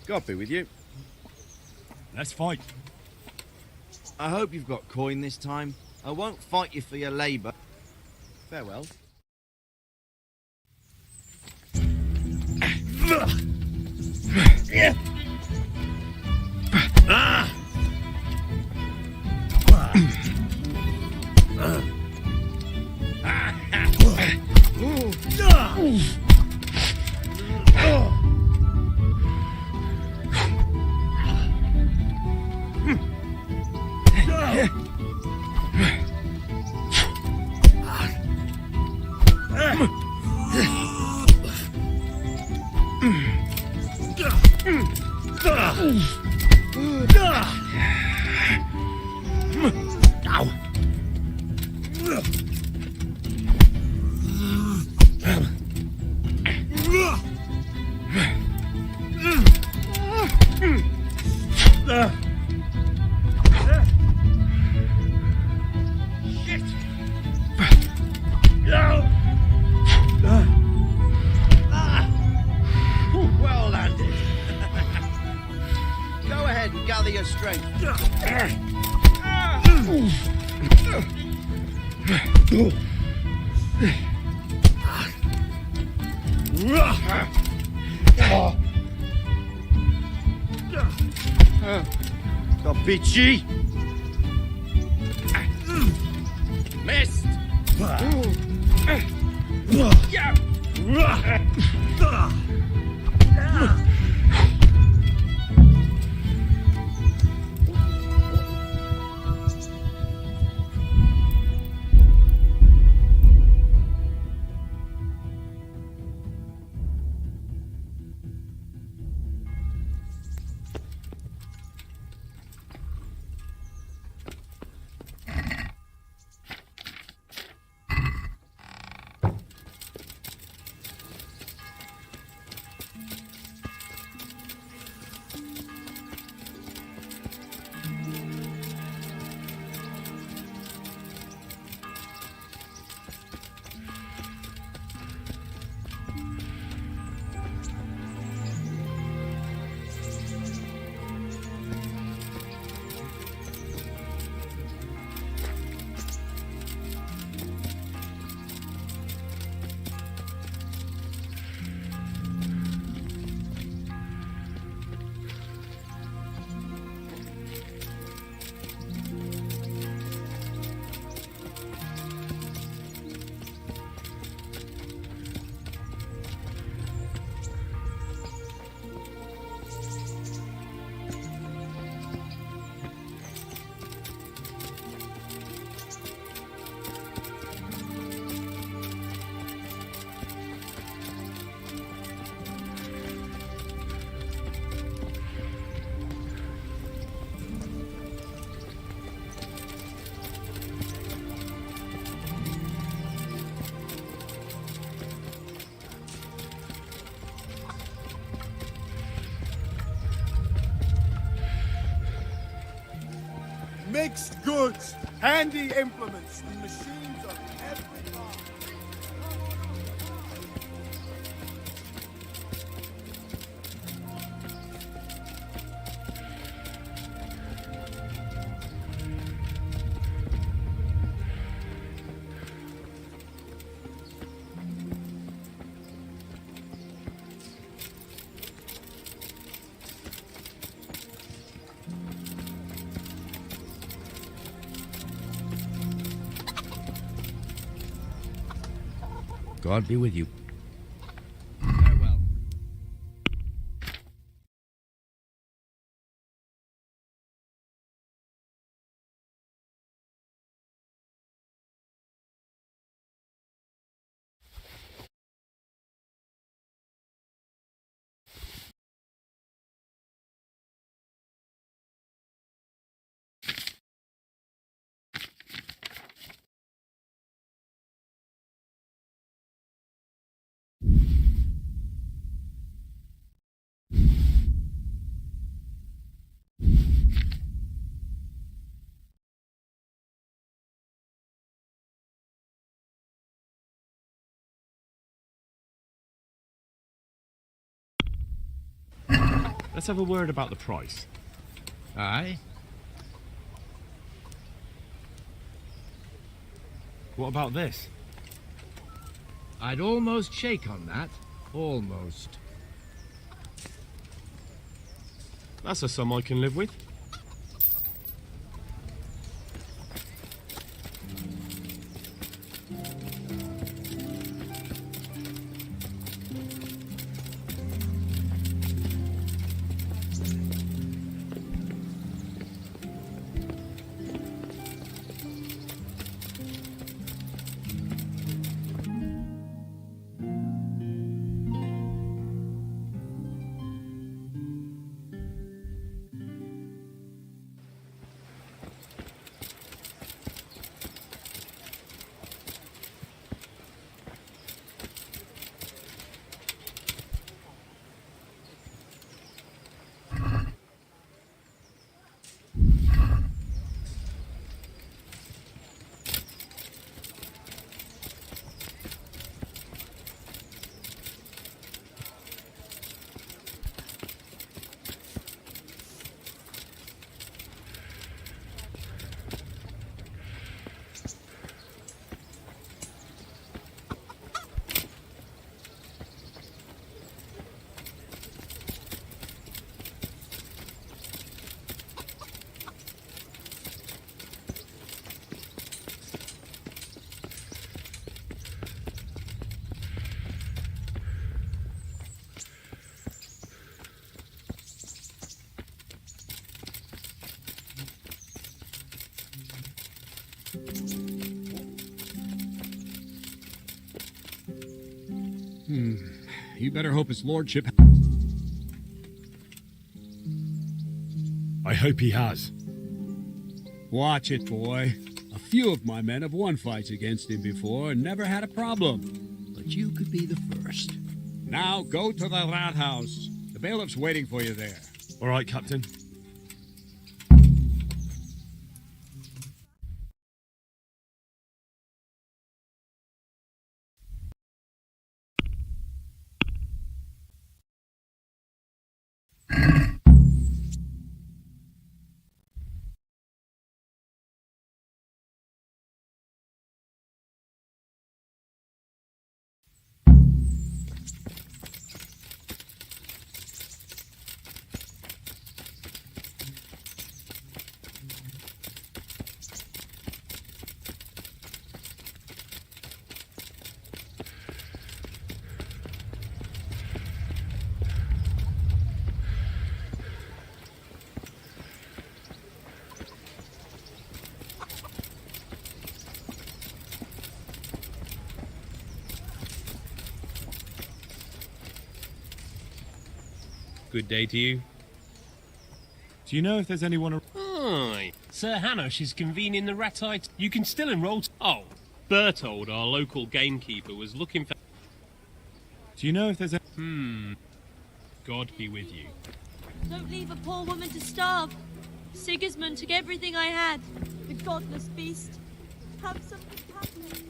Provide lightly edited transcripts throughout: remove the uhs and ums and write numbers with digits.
God be with you. Let's fight. I hope you've got coin this time. I won't fight you for your labour. Farewell. Well landed. Go ahead and gather your strength. The bitchy. Missed. Mixed goods, handy implements, and machines of every kind. God be with you. Let's have a word about the price. Aye? What about this? I'd almost shake on that. Almost. That's a sum I can live with. You better hope his lordship... I hope he has. Watch it, boy. A few of my men have won fights against him before and never had a problem. But you could be the first. Now go to the rat house. The bailiff's waiting for you there. All right, Captain. Good day to you. Do you know if there's anyone... Aye. Sir Hanush is convening the Ratite. You can still enroll... Oh, Bertold, our local gamekeeper, was looking for... Do you know if there's a... God be with you. Don't leave a poor woman to starve. Sigismund took everything I had. The godless beast. Have some compassion.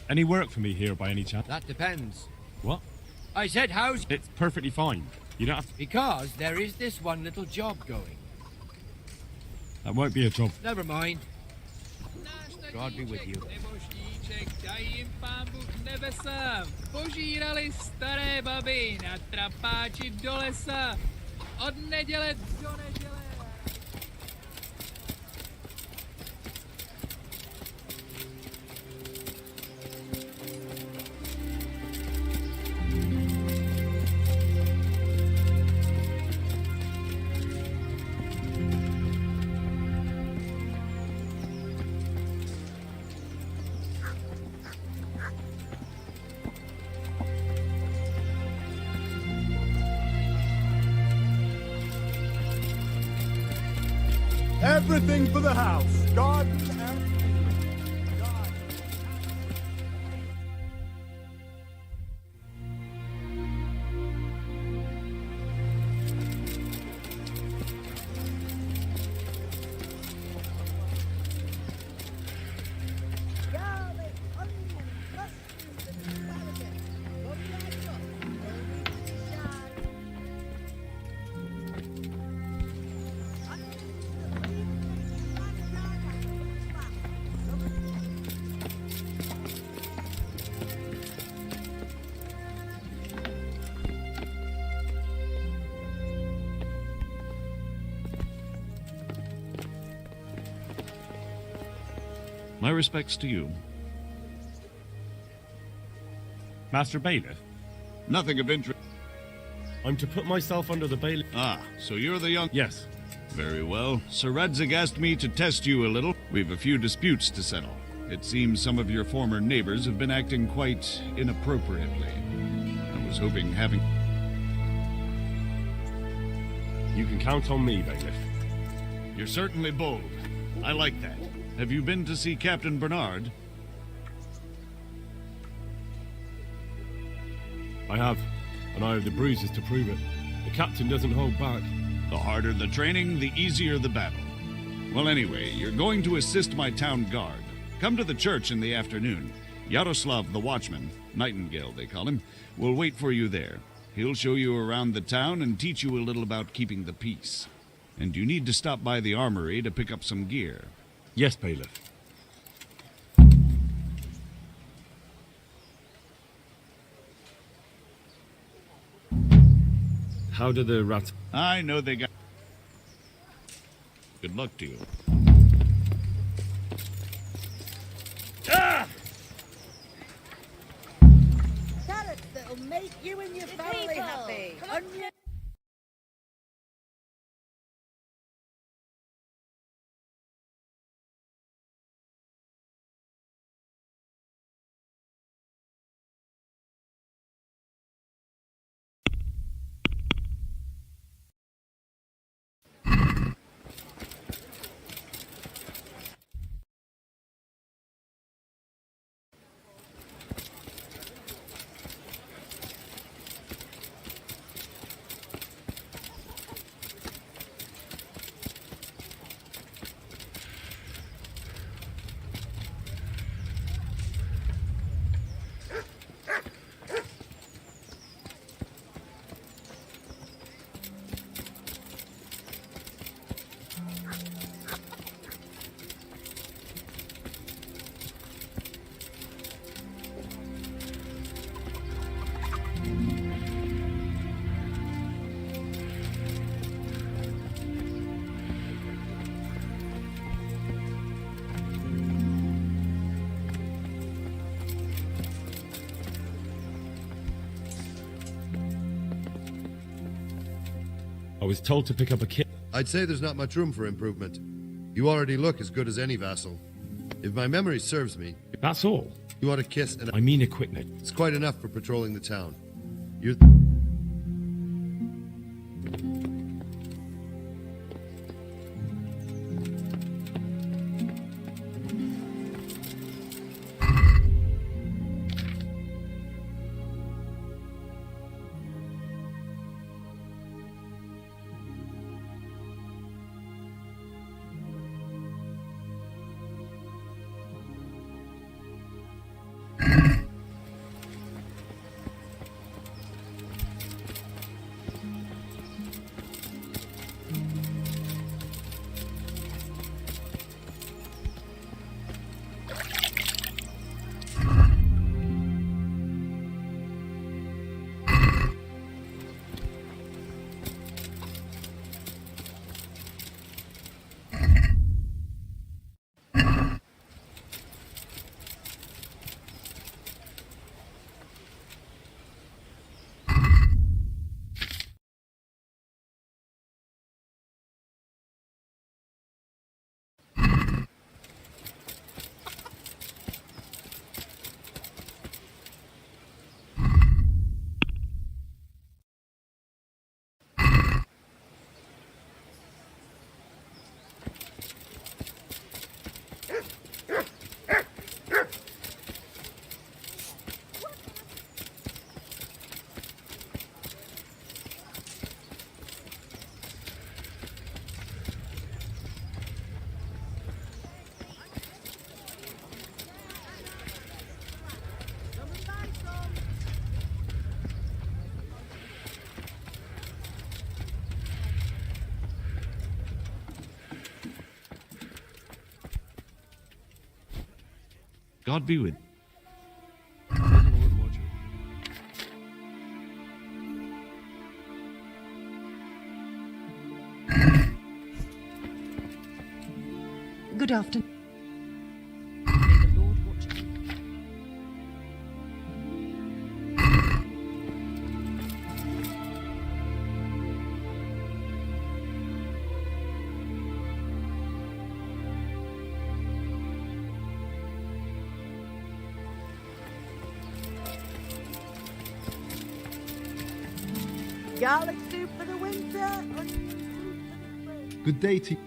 Any work for me here by any chance? That depends. What? I said how's... It's perfectly fine. You don't have to... Because there is this one little job going. That won't be a job. Never mind. God be with you. od neděle do neděle. Everything for the house. Garden and garden. Garlic, onion, mushrooms, and asparagus. Come right up. My respects to you. Master Bailiff, Nothing of interest. I'm to put myself under the bailiff. Ah, so you're the young... Yes. Very well. Sir Radzig asked me to test you a little. We've a few disputes to settle. It seems some of your former neighbors have been acting quite inappropriately. I was hoping having... You can count on me, Bailiff. You're certainly bold. I like that. Have you been to see Captain Bernard? I have, and I have the bruises to prove it. The captain doesn't hold back. The harder the training, the easier the battle. Well, anyway, you're going to assist my town guard. Come to the church in the afternoon. Yaroslav the watchman, Nightingale they call him, will wait for you there. He'll show you around the town and teach you a little about keeping the peace. And you need to stop by the armory to pick up some gear. Yes, Bailiff. How do the rats... I know they got... Good luck to you. Carrots that'll make you and your family people. happy. Come on. Onion. I was told to pick up a kit. I'd say there's not much room for improvement. You already look as good as any vassal. If my memory serves me, That's all. you want a kiss and I mean equipment. it's quite enough for patrolling the town. You're... God be with. Good afternoon. May the Lord watch you. Garlic soup for the winter. Onion soup for the spring. Good day to you.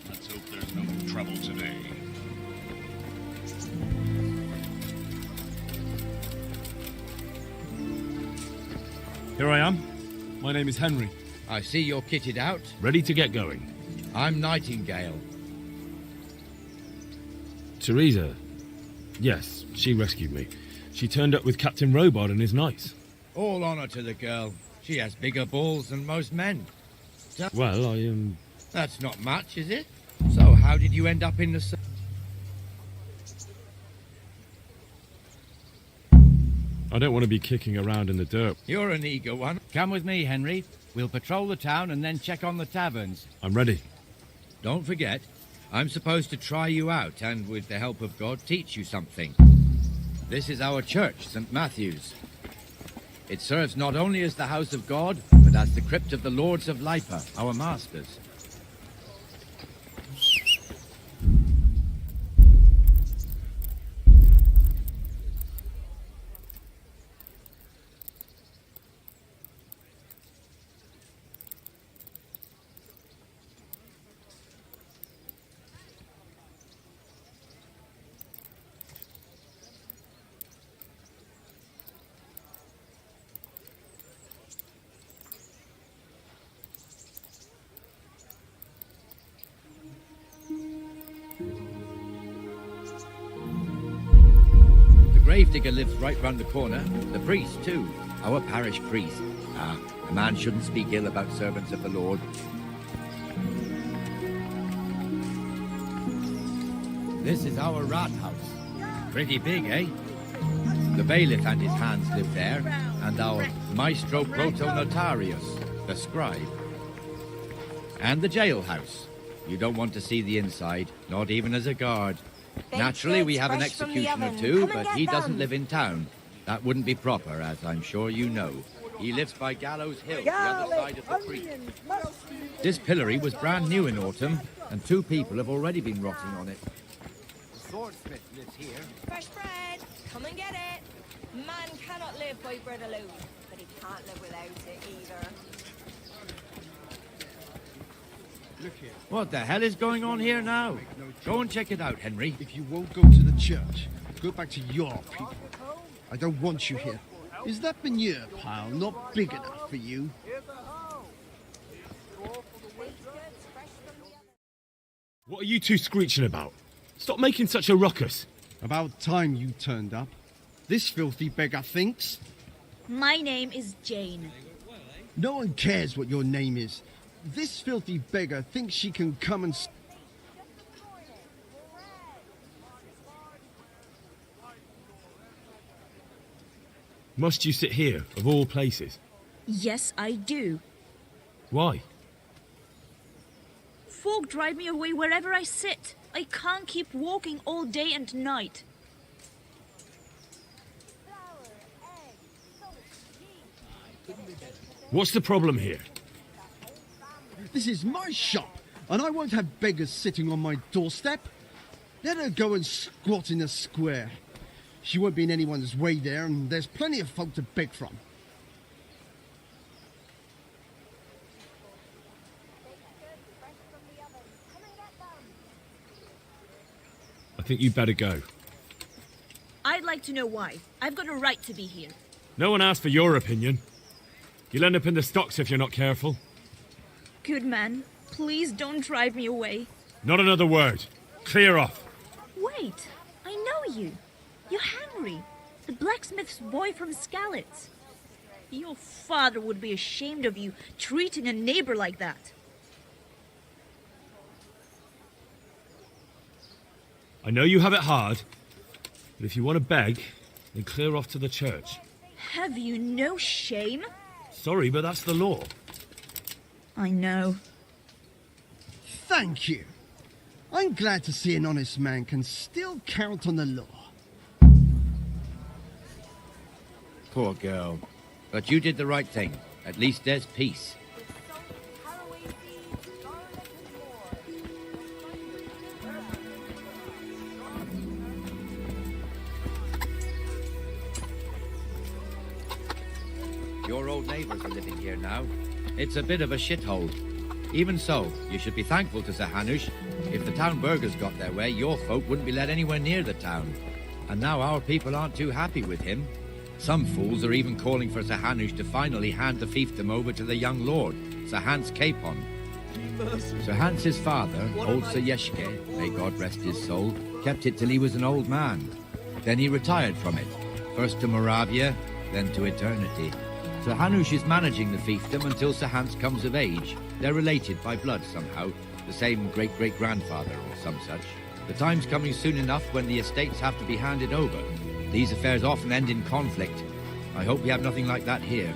Let's hope there's no trouble today. Here I am. My name is Henry. I see you're kitted out. Ready to get going. I'm Nightingale. Teresa. Yes, she rescued me. She turned up with Captain Robard and his knights. All honor to the girl. She has bigger balls than most men. Well, That's not much, is it? So how did you end up in the... I don't want to be kicking around in the dirt. You're an eager one. Come with me, Henry. We'll patrol the town and then check on the taverns. I'm ready. Don't forget, I'm supposed to try you out and, with the help of God, teach you something. This is our church, St. Matthew's. It serves not only as the house of God, but as the crypt of the Lords of Lipa, our masters. Gravedigger lives right round the corner. The priest, too. Our parish priest. Ah, a man shouldn't speak ill about servants of the Lord. This is our rat house. Pretty big, eh? The bailiff and his hands live there, and our maestro protonotarius, the scribe. And the jailhouse. You don't want to see the inside, not even as a guard. Naturally, we have an executioner too, but he doesn't live in town. That wouldn't be proper, as I'm sure you know. He lives by Gallows Hill, the other side of the creek. This pillory was brand new in autumn, and 2 people have already been rotting on it. The swordsmith lives here. Fresh bread! Come and get it! Man cannot live by bread alone, but he can't live without it either. What the hell is going on here now? Go and check it out, Henry. If you won't go to the church, go back to your people. I don't want you here. Is that manure pile not big enough for you? What are you two screeching about? Stop making such a ruckus. About time you turned up. This filthy beggar thinks. My name is Jane. No one cares what your name is. This filthy beggar thinks she can come and... Must you sit here, of all places? Yes, I do. Why? Folk drive me away wherever I sit. I can't keep walking all day and night. What's the problem here? This is my shop, and I won't have beggars sitting on my doorstep. Let her go and squat in the square. She won't be in anyone's way there, and there's plenty of folk to beg from. think you'd better go. I'd like to know why. I've got a right to be here. No one asked for your opinion. You'll end up in the stocks if you're not careful. Good man, please don't drive me away. Not another word. Clear off. Wait, I know you. You're Henry, the blacksmith's boy from Skalitz. Your father would be ashamed of you treating a neighbor like that. I know you have it hard, but if you want to beg, then clear off to the church. Have you no shame? Sorry, but that's the law. I know. Thank you. I'm glad to see an honest man can still count on the law. Poor girl. But you did the right thing. At least there's peace. Your old neighbours are living here now. It's a bit of a shithole. Even so, you should be thankful to Sir Hanush. If the town burghers got their way, your folk wouldn't be let anywhere near the town. And now our people aren't too happy with him. Some fools are even calling for Sir Hanush to finally hand the fiefdom over to the young lord, Sir Hans Capon. Sir Hans's father, old Sir Yeshke, may God rest his soul, kept it till he was an old man. Then he retired from it, first to Moravia, then to eternity. Sir Hanush is managing the fiefdom until Sir Hans comes of age. They're related by blood somehow, the same great-great-grandfather or some such. The time's coming soon enough when the estates have to be handed over. These affairs often end in conflict. I hope we have nothing like that here.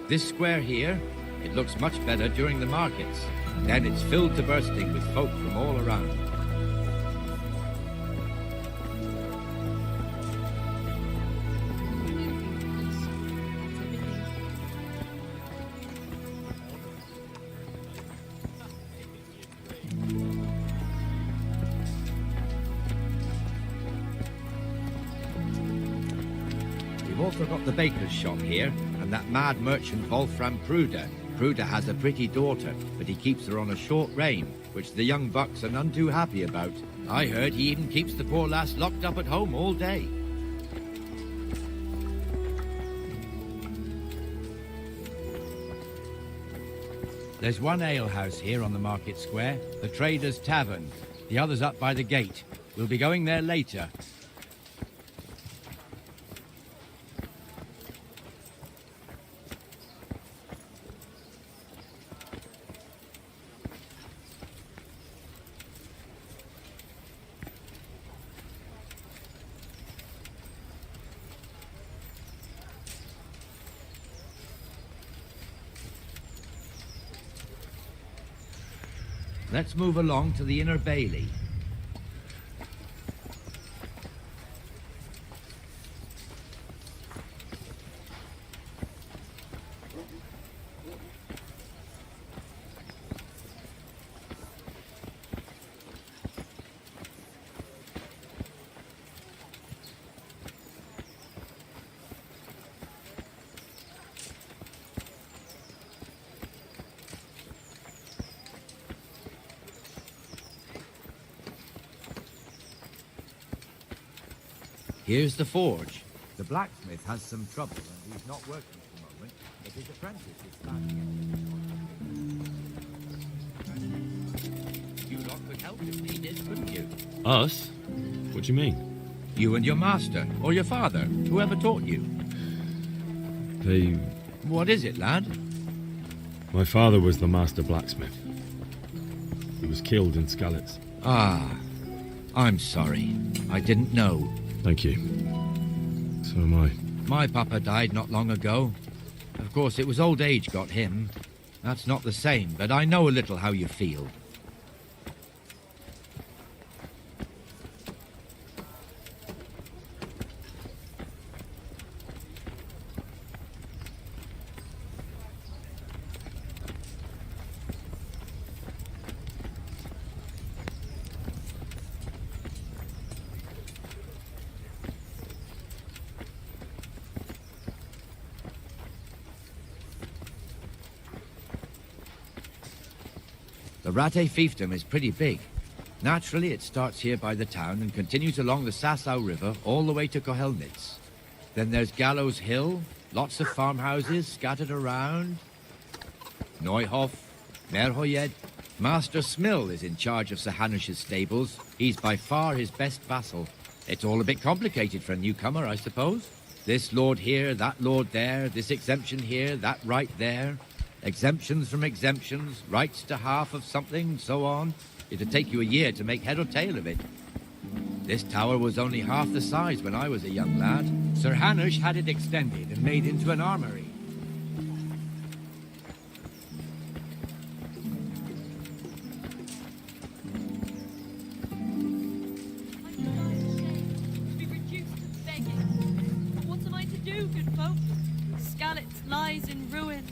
This square here, it looks much better during the markets. Then it's filled to bursting with folk from all around. We've also got the baker's shop here, and that mad merchant Wolfram Pruder. Pruder has a pretty daughter, but he keeps her on a short rein, which the young bucks are none too happy about. I heard he even keeps the poor lass locked up at home all day. There's one alehouse here on the market square, the Trader's Tavern. The other's up by the gate. We'll be going there later. Let's move along to the inner bailey. Here's the forge. The blacksmith has some trouble and he's not working at the moment, but his apprentice is standing. You lot could help if needed, couldn't you? Us? What do you mean? You and your master, or your father, whoever taught you. They... What is it, lad? My father was the master blacksmith. He was killed in Skalitz. Ah, I'm sorry. I didn't know. Thank you. So am I. My papa died not long ago. Of course, it was old age got him. That's not the same, but I know a little how you feel. The Rattay fiefdom is pretty big. Naturally, it starts here by the town and continues along the Sasau River all the way to Kohelnitz. Then there's Gallows Hill, lots of farmhouses scattered around. Neuhof, Merhoyed. Master Smill is in charge of Sir Hanush's stables. He's by far his best vassal. It's all a bit complicated for a newcomer, I suppose. This lord here, that lord there, this exemption here, that right there. Exemptions from exemptions, rights to half of something, so on. It'd take you a year to make head or tail of it. This tower was only half the size when I was a young lad. Sir Hanush had it extended and made into an armory. To be reduced to begging. But what am I to do, good folk? Skalitz lies in ruins.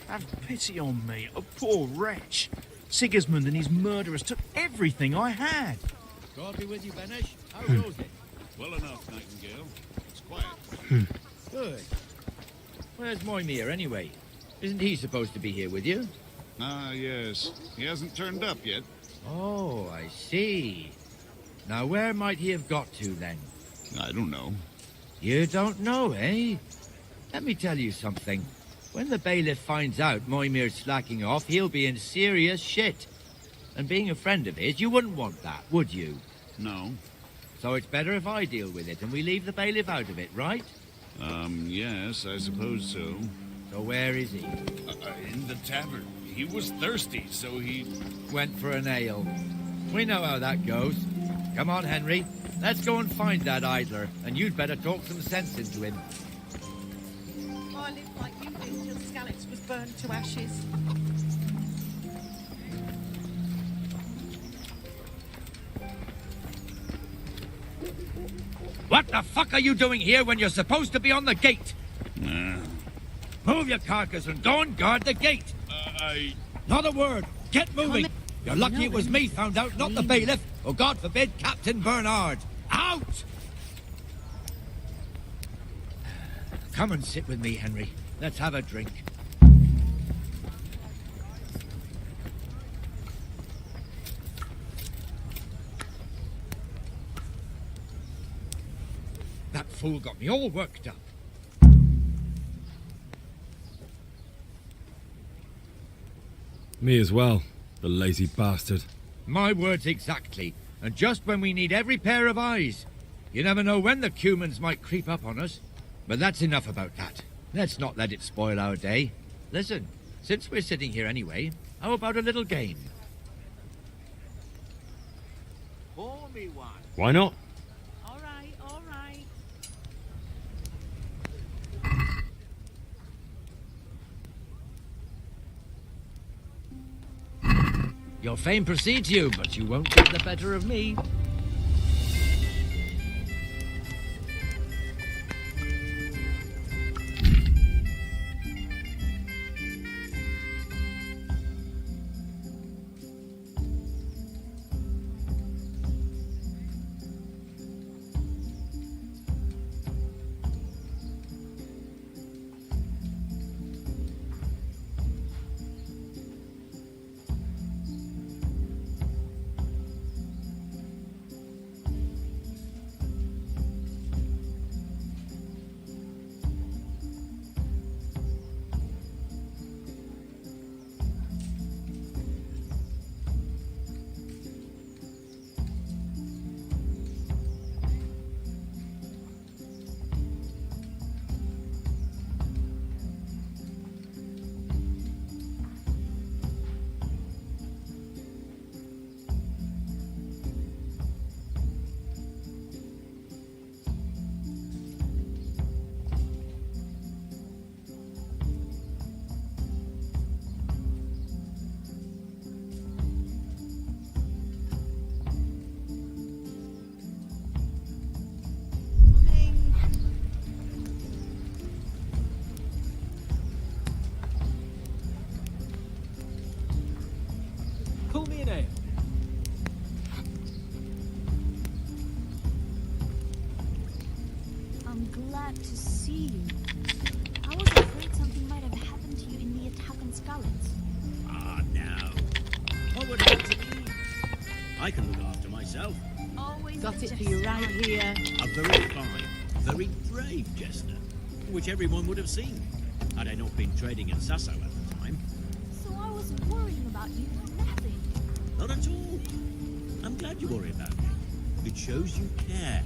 Have pity on me, a poor wretch. Sigismund and his murderers took everything I had. God be with you, Benesh. How goes it? Well enough, Nightingale. It's quiet. Good. Where's Moimir, anyway? Isn't he supposed to be here with you? Ah, yes. He hasn't turned up yet. Oh, I see. Now, where might he have got to, then? I don't know. You don't know, eh? Let me tell you something. When the bailiff finds out Moimir's slacking off, he'll be in serious shit. And being a friend of his, you wouldn't want that, would you? No. So it's better if I deal with it and we leave the bailiff out of it, right? Yes, I suppose so. So where is he? In the tavern. He was thirsty, so he... Went for an ale. We know how that goes. Come on, Henry. Let's go and find that idler, and you'd better talk some sense into him. I lived like you did till Skalitz was burned to ashes. What the fuck are you doing here when you're supposed to be on the gate? Move your carcass and go and guard the gate. Not a word. Get moving. You're lucky it was me found out, not the bailiff, or God forbid, Captain Bernard. Out! Come and sit with me, Henry. Let's have a drink. That fool got me all worked up. Me as well, the lazy bastard. My words exactly. And just when we need every pair of eyes. You never know when the Cumans might creep up on us. But that's enough about that. Let's not let it spoil our day. Listen, since we're sitting here anyway, how about a little game? Pour me one. Why not? All right, all right. Your fame precedes you, but you won't get the better of me. Pour me an ale. I'm glad to see you. I was afraid something might have happened to you in the attack on Scarlets. Ah, no. What would happen to me? I can look after myself. Always Got it for you right here. A very fine, very brave jester, which everyone would have seen, had I not been trading in Sasau at the time. So I was worrying about you for nothing. Not at all. I'm glad you worry about me. It shows you care.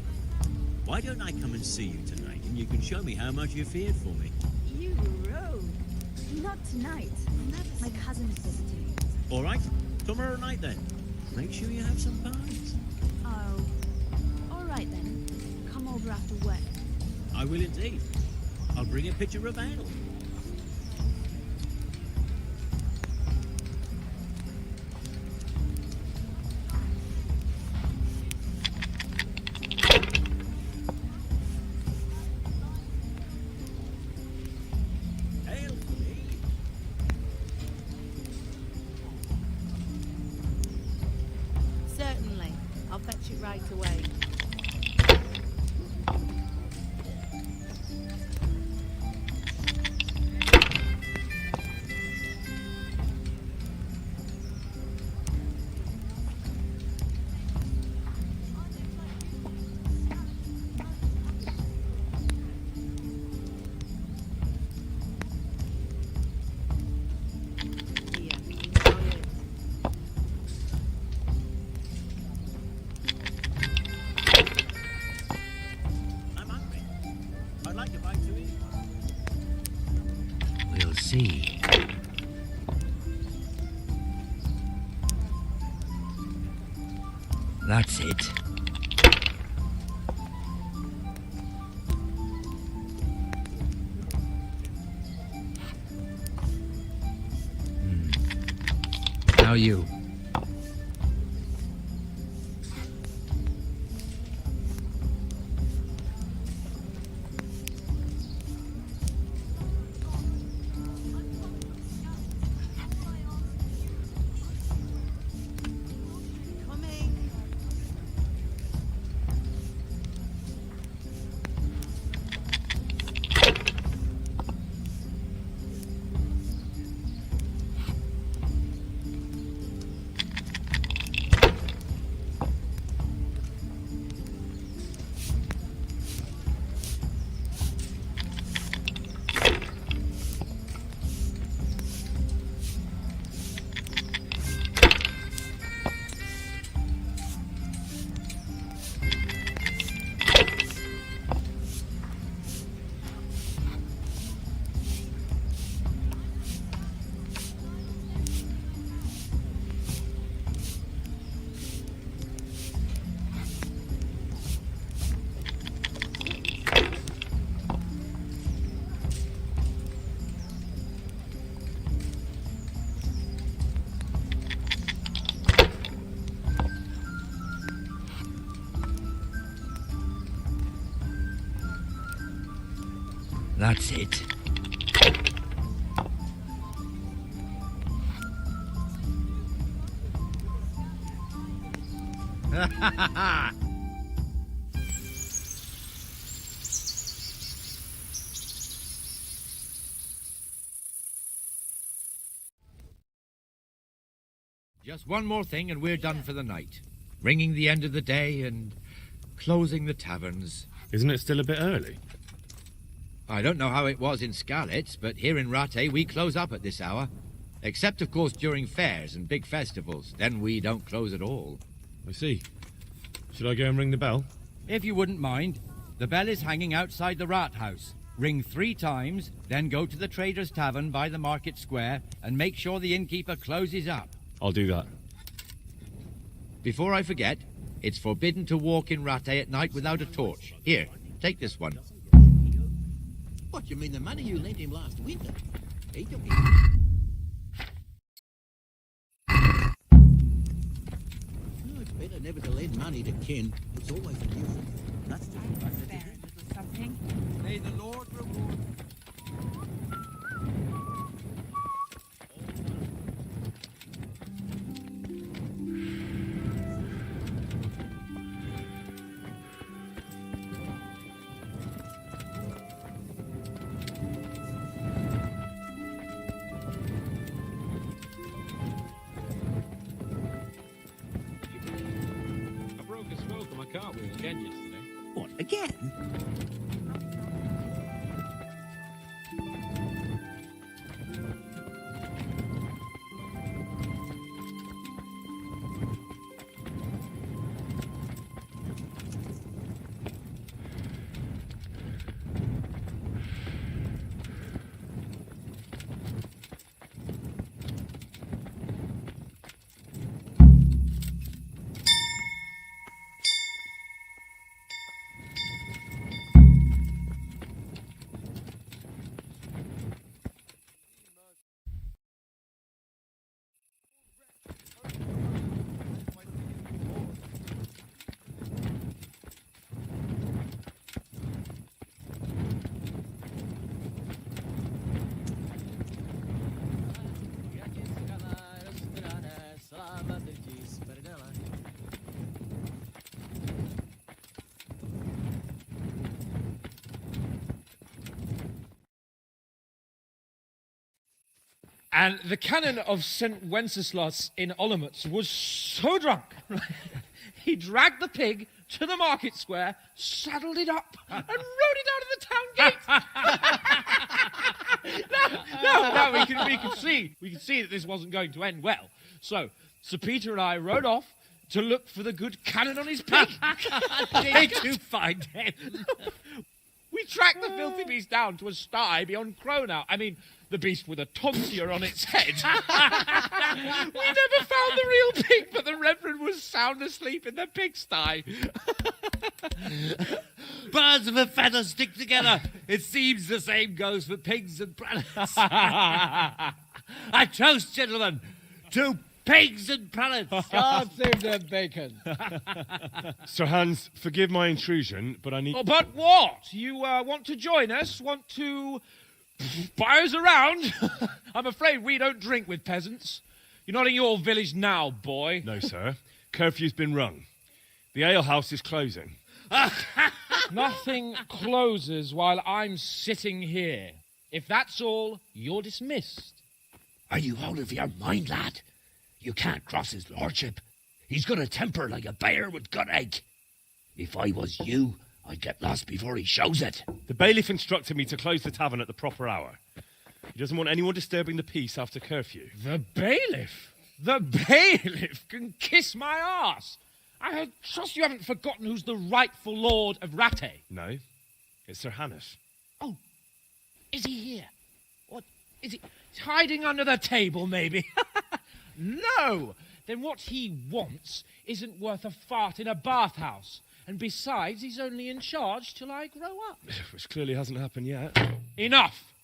Why don't I come and see you tonight, and you can show me how much you feared for me? You rogue. Not tonight. My cousin is visiting. All right, tomorrow night then. Make sure you have some pies. Oh. All right then. Come over after work. I will indeed. I'll bring a pitcher of ale. Ale for me. Certainly. I'll fetch it right away. Here, enjoy it. I'm hungry. I'd like to buy to eat. We'll see. That's it. Now you. Coming. That's it. Just one more thing and we're done for the night. Ringing the end of the day and closing the taverns. Isn't it still a bit early? I don't know how it was in Scarlets, but here in Rattay we close up at this hour. Except, of course, during fairs and big festivals. Then we don't close at all. I see. Should I go and ring the bell? If you wouldn't mind, the bell is hanging outside the rat house. Ring 3 times, then go to the Trader's Tavern by the market square and make sure the innkeeper closes up. I'll do that. Before I forget, it's forbidden to walk in Rattay at night without a torch. Here, take this one. What, you mean the money you lent him last winter? He took it. No, it's better never to lend money to kin. It's always a nuisance. That's the Something. May the Lord reward. shed yesterday. What, again? And the canon of St. Wenceslas in Olomouc was so drunk, he dragged the pig to the market square, saddled it up, and rode it out of the town gate. No, we could see that this wasn't going to end well. So, Sir Peter and I rode off to look for the good canon on his pig. Did you find him? We tracked the filthy beast down to a sty beyond Cronau. I mean, the beast with a tonsure on its head. We never found the real pig, but the Reverend was sound asleep in the pigsty. Birds of a feather stick together. It seems the same goes for pigs and prelates. I toast, gentlemen, to pigs and prelates. God save the bacon. Sir Hans, forgive my intrusion, but I need... Oh, but what? You want to join us? Want to buy us around? I'm afraid we don't drink with peasants. You're not in your village now, boy. No, sir. Curfew's been rung. The alehouse is closing. Nothing closes while I'm sitting here. If that's all, you're dismissed. Are you out of your mind, lad? You can't cross his lordship. He's got a temper like a bear with gut ache. If I was you, I'd get lost before he shows it. The bailiff instructed me to close the tavern at the proper hour. He doesn't want anyone disturbing the peace after curfew. The bailiff? The bailiff can kiss my arse. I trust you haven't forgotten who's the rightful lord of Rattay. No, it's Sir Hannes. Oh, is he here? What, is he hiding under the table, maybe? No! Then what he wants isn't worth a fart in a bathhouse. And besides, he's only in charge till I grow up. Which clearly hasn't happened yet. Enough!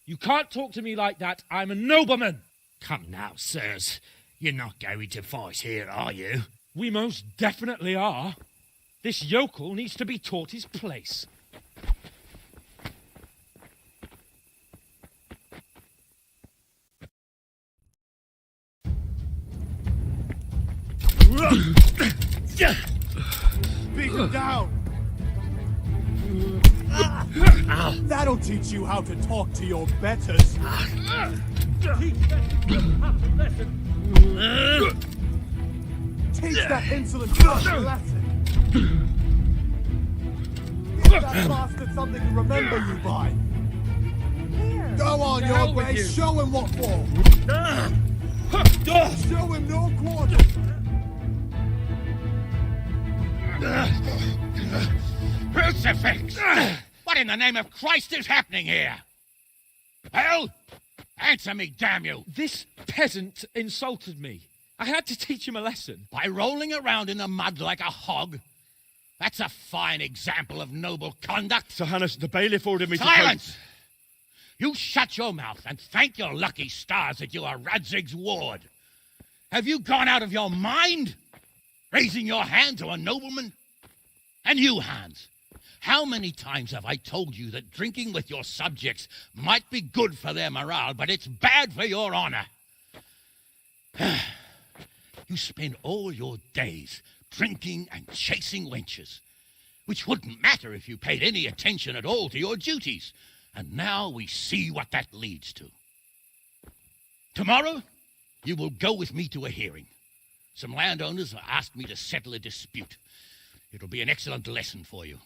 You can't talk to me like that. I'm a nobleman. Come now, sirs. You're not going to fight here, are you? We most definitely are. This yokel needs to be taught his place. Beat him down! That'll teach you how to talk to your betters. Teach that insolent bastard a lesson. Give that bastard something to remember you by. Go on, your grace. Show him what for. Show him no quarter. Crucifix! What in the name of Christ is happening here? Well, answer me, damn you! This peasant insulted me. I had to teach him a lesson. By rolling around in the mud like a hog? That's a fine example of noble conduct. Sir Hannes, the bailiff ordered me Silence! You shut your mouth and thank your lucky stars that you are Radzig's ward. Have you gone out of your mind? Raising your hand to a nobleman? And you, Hans, how many times have I told you that drinking with your subjects might be good for their morale, but it's bad for your honor? You spend all your days drinking and chasing wenches, which wouldn't matter if you paid any attention at all to your duties. And now we see what that leads to. Tomorrow, you will go with me to a hearing. Some landowners have asked me to settle a dispute. It'll be an excellent lesson for you.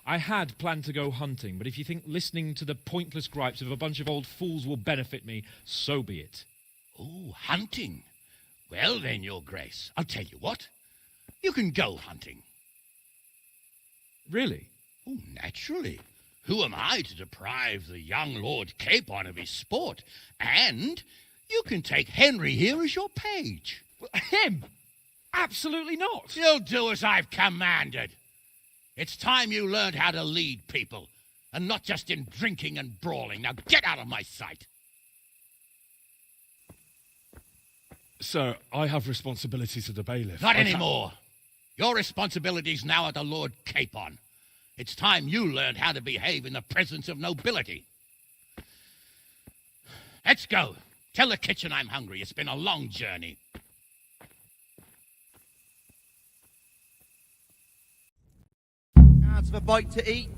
I had planned to go hunting, but if you think listening to the pointless gripes of a bunch of old fools will benefit me, so be it. Oh, hunting. Well then, Your Grace, I'll tell you what. You can go hunting. Really? Oh, naturally. Who am I to deprive the young Lord Capon of his sport? And you can take Henry here as your page. Him? Absolutely not. You'll do as I've commanded. It's time you learned how to lead people, and not just in drinking and brawling. Now get out of my sight. Sir, I have responsibilities to the bailiff. Not anymore. Your responsibilities now are the Lord Capon. It's time you learned how to behave in the presence of nobility. Let's go. Tell the kitchen I'm hungry. It's been a long journey. Out of a bite to eat.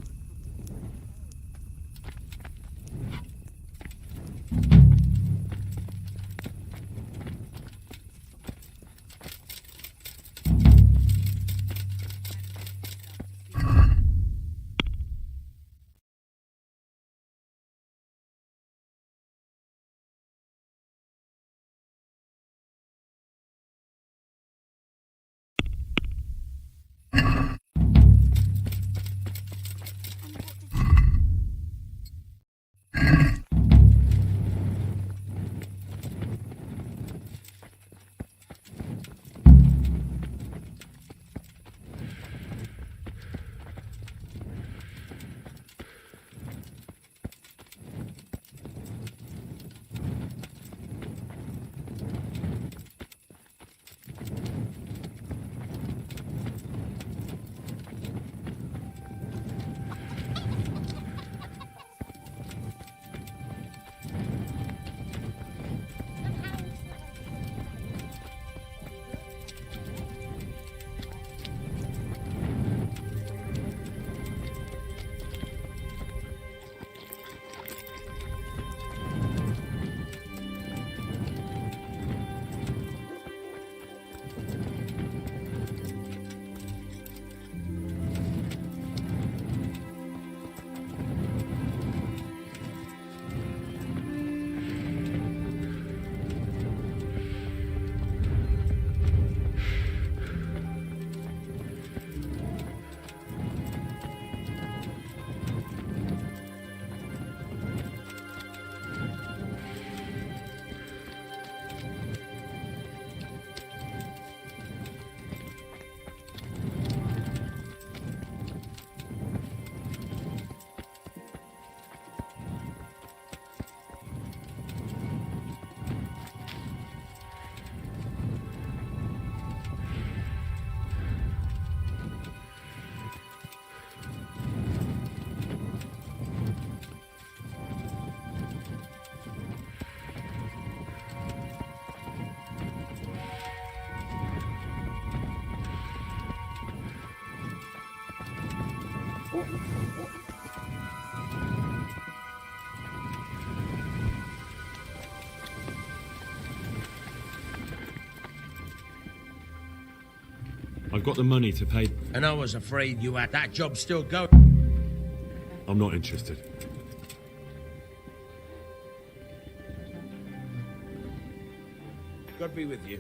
I've got the money to pay. And I was afraid you had that job still going. I'm not interested. God be with you.